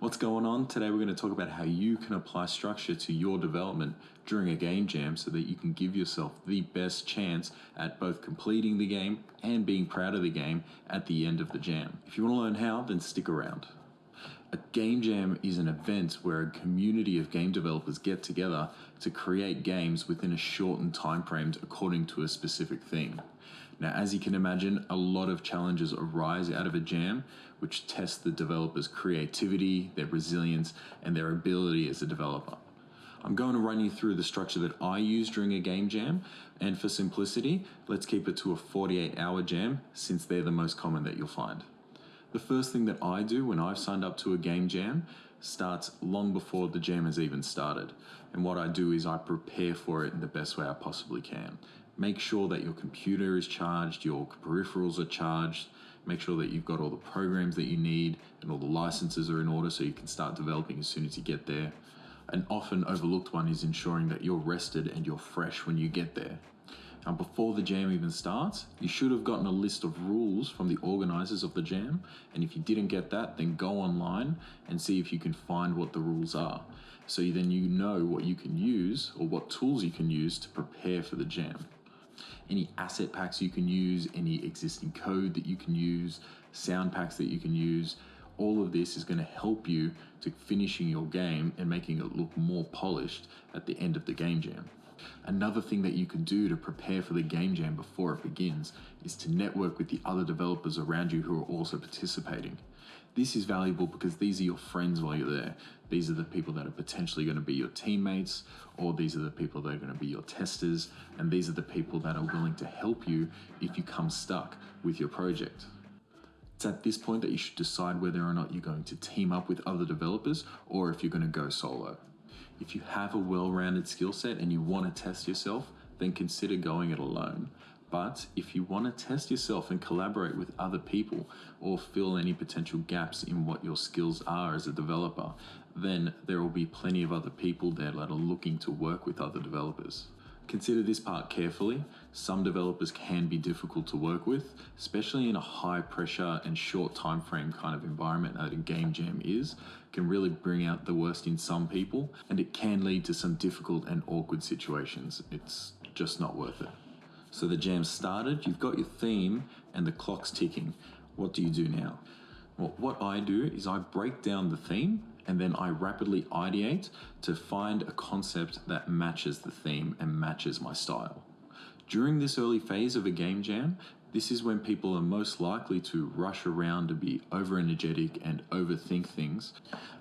What's going on? Today we're going to talk about how you can apply structure to your development during a game jam so that you can give yourself the best chance at both completing the game and being proud of the game at the end of the jam. If you want to learn how, then stick around. A game jam is an event where a community of game developers get together to create games within a shortened time frame according to a specific theme. Now, as you can imagine, a lot of challenges arise out of a jam, which test the developer's creativity, their resilience, and their ability as a developer. I'm going to run you through the structure that I use during a game jam, and for simplicity, let's keep it to a 48-hour jam since they're the most common that you'll find. The first thing that I do when I've signed up to a game jam starts long before the jam has even started. And what I do is I prepare for it in the best way I possibly can. Make sure that your computer is charged, your peripherals are charged, make sure that you've got all the programs that you need and all the licenses are in order so you can start developing as soon as you get there. An often overlooked one is ensuring that you're rested and you're fresh when you get there. Now, before the jam even starts, you should have gotten a list of rules from the organizers of the jam. And if you didn't get that, then go online and see if you can find what the rules are. So then you know what you can use or what tools you can use to prepare for the jam. Any asset packs you can use, any existing code that you can use, sound packs that you can use, all of this is going to help you to finishing your game and making it look more polished at the end of the game jam. Another thing that you can do to prepare for the game jam before it begins is to network with the other developers around you who are also participating. This is valuable because these are your friends while you're there. These are the people that are potentially going to be your teammates, or these are the people that are going to be your testers, and these are the people that are willing to help you if you come stuck with your project. It's at this point that you should decide whether or not you're going to team up with other developers or if you're going to go solo. If you have a well-rounded skill set and you want to test yourself, then consider going it alone. But if you want to test yourself and collaborate with other people or fill any potential gaps in what your skills are as a developer, then there will be plenty of other people there that are looking to work with other developers. Consider this part carefully. Some developers can be difficult to work with, especially in a high pressure and short time frame kind of environment that a game jam is. Can really bring out the worst in some people, and it can lead to some difficult and awkward situations. It's just not worth it. So the jam started, you've got your theme and the clock's ticking. What do you do now? Well, what I do is I break down the theme and then I rapidly ideate to find a concept that matches the theme and matches my style. During this early phase of a game jam, this is when people are most likely to rush around to be over-energetic and overthink things.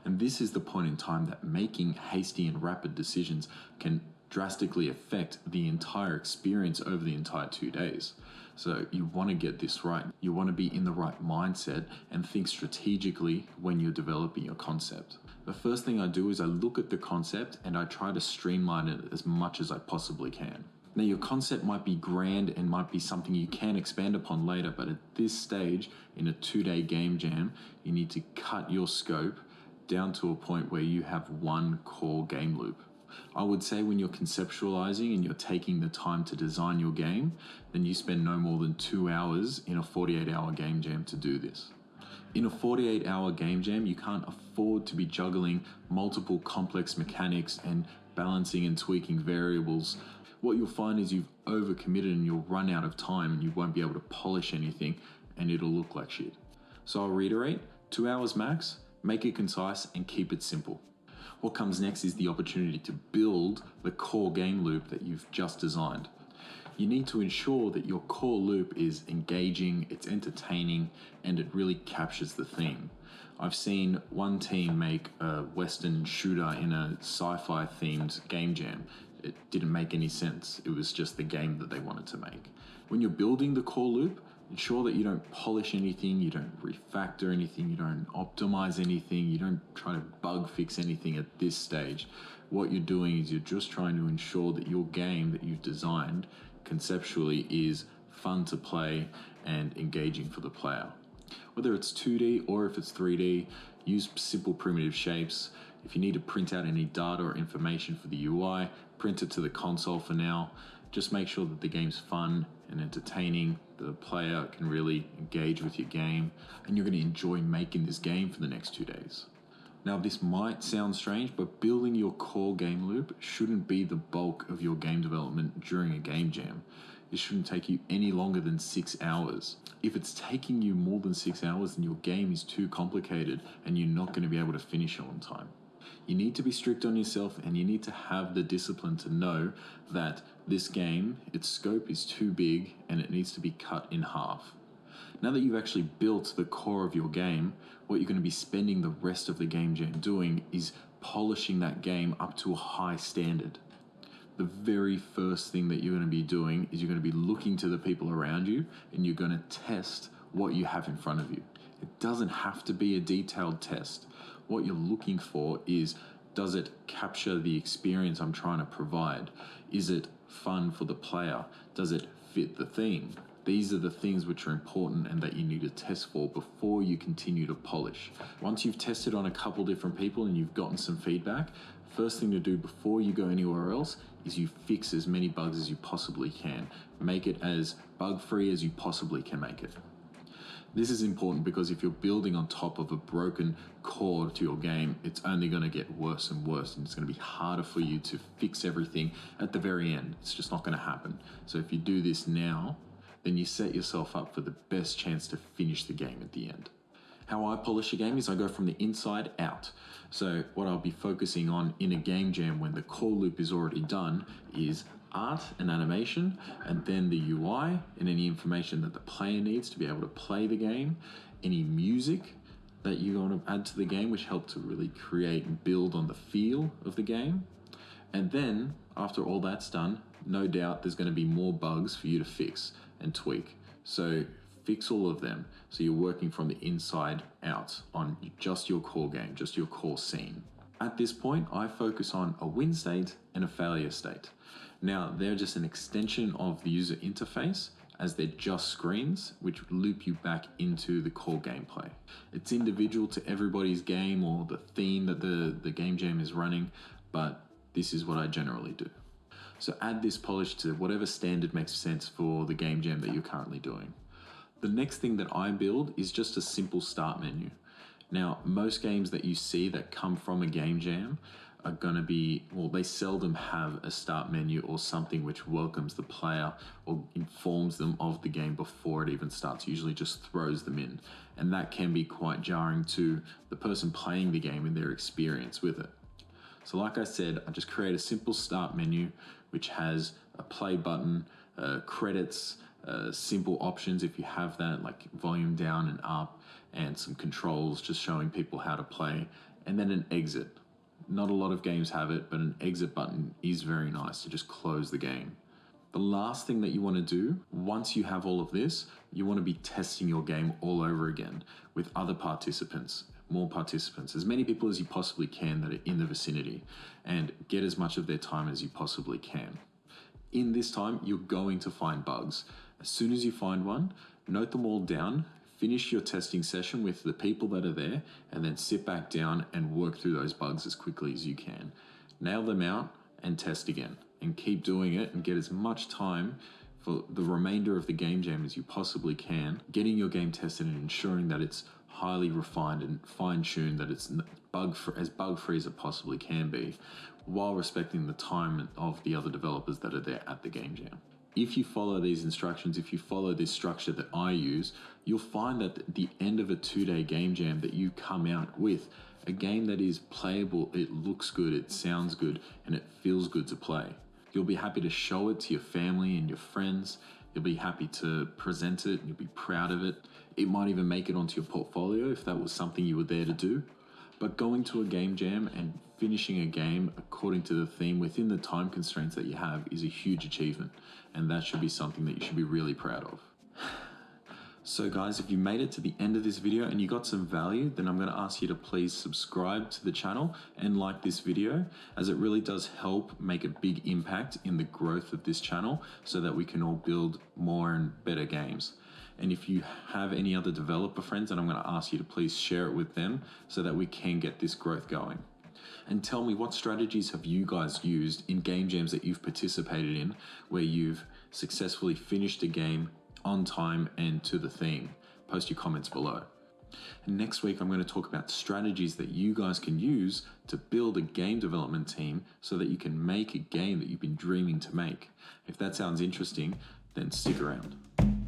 And this is the point in time that making hasty and rapid decisions can drastically affect the entire experience over the entire 2 days. So you want to get this right. You want to be in the right mindset and think strategically when you're developing your concept. The first thing I do is I look at the concept and I try to streamline it as much as I possibly can. Now, your concept might be grand and might be something you can expand upon later, but at this stage in a 2-day game jam, you need to cut your scope down to a point where you have one core game loop. I would say when you're conceptualizing and you're taking the time to design your game, then you spend no more than 2 hours in a 48-hour game jam to do this. In a 48-hour game jam, you can't afford to be juggling multiple complex mechanics and balancing and tweaking variables. What you'll find is you've overcommitted and you'll run out of time and you won't be able to polish anything and it'll look like shit. So I'll reiterate, 2 hours max, make it concise and keep it simple. What comes next is the opportunity to build the core game loop that you've just designed. You need to ensure that your core loop is engaging, it's entertaining, and it really captures the theme. I've seen one team make a Western shooter in a sci-fi themed game jam. It didn't make any sense. It was just the game that they wanted to make. When you're building the core loop, ensure that you don't polish anything, you don't refactor anything, you don't optimize anything, you don't try to bug fix anything at this stage. What you're doing is you're just trying to ensure that your game that you've designed conceptually is fun to play and engaging for the player. Whether it's 2D or if it's 3D, use simple primitive shapes. If you need to print out any data or information for the UI, print it to the console for now. Just make sure that the game's fun and entertaining, the player can really engage with your game, and you're going to enjoy making this game for the next 2 days. Now, this might sound strange, but building your core game loop shouldn't be the bulk of your game development during a game jam. It shouldn't take you any longer than 6 hours. If it's taking you more than 6 hours, then your game is too complicated and you're not going to be able to finish it on time. You need to be strict on yourself, and you need to have the discipline to know that this game, its scope is too big and it needs to be cut in half. Now that you've actually built the core of your game, what you're going to be spending the rest of the game jam doing is polishing that game up to a high standard. The very first thing that you're going to be doing is you're going to be looking to the people around you and you're going to test what you have in front of you. It doesn't have to be a detailed test. What you're looking for is, does it capture the experience I'm trying to provide? Is it fun for the player? Does it fit the theme? These are the things which are important and that you need to test for before you continue to polish. Once you've tested on a couple different people and you've gotten some feedback, first thing to do before you go anywhere else is you fix as many bugs as you possibly can. Make it as bug-free as you possibly can make it. This is important because if you're building on top of a broken core to your game, it's only going to get worse and worse, and it's going to be harder for you to fix everything at the very end. It's just not going to happen. So if you do this now, then you set yourself up for the best chance to finish the game at the end. How I polish a game is I go from the inside out. So what I'll be focusing on in a game jam when the core loop is already done is art and animation, and then the UI and any information that the player needs to be able to play the game, any music that you want to add to the game which help to really create and build on the feel of the game. And then after all that's done, no doubt there's going to be more bugs for you to fix and tweak. So fix all of them so you're working from the inside out on just your core game, just your core scene. At this point, I focus on a win state and a failure state. Now, they're just an extension of the user interface, as they're just screens which loop you back into the core gameplay. It's individual to everybody's game or the theme that the game jam is running, but this is what I generally do. So add this polish to whatever standard makes sense for the game jam that you're currently doing. The next thing that I build is just a simple start menu. Now, most games that you see that come from a game jam are going to be, well, they seldom have a start menu or something which welcomes the player or informs them of the game before it even starts. Usually just throws them in. And that can be quite jarring to the person playing the game and their experience with it. So like I said, I just create a simple start menu which has a play button, credits, simple options if you have that, like volume down and up, and some controls just showing people how to play, and then an exit. Not a lot of games have it, but an exit button is very nice to just close the game. The last thing that you want to do, once you have all of this, you want to be testing your game all over again with other participants, more participants, as many people as you possibly can that are in the vicinity, and get as much of their time as you possibly can. In this time, you're going to find bugs. As soon as you find one, note them all down, finish your testing session with the people that are there, and then sit back down and work through those bugs as quickly as you can. Nail them out and test again, and keep doing it and get as much time for the remainder of the game jam as you possibly can, getting your game tested and ensuring that it's highly refined and fine-tuned, that it's as bug-free as it possibly can be, while respecting the time of the other developers that are there at the game jam. If you follow these instructions, if you follow this structure that I use, you'll find that at the end of a 2-day game jam that you come out with a game that is playable, it looks good, it sounds good, and it feels good to play. You'll be happy to show it to your family and your friends. You'll be happy to present it, you'll be proud of it. It might even make it onto your portfolio if that was something you were there to do. But going to a game jam and finishing a game according to the theme within the time constraints that you have is a huge achievement, and that should be something that you should be really proud of. So guys, if you made it to the end of this video and you got some value, then I'm going to ask you to please subscribe to the channel and like this video, as it really does help make a big impact in the growth of this channel so that we can all build more and better games. And if you have any other developer friends, then I'm going to ask you to please share it with them so that we can get this growth going. And tell me, what strategies have you guys used in game jams that you've participated in where you've successfully finished a game on time and to the theme? Post your comments below. And next week, I'm going to talk about strategies that you guys can use to build a game development team so that you can make a game that you've been dreaming to make. If that sounds interesting, then stick around.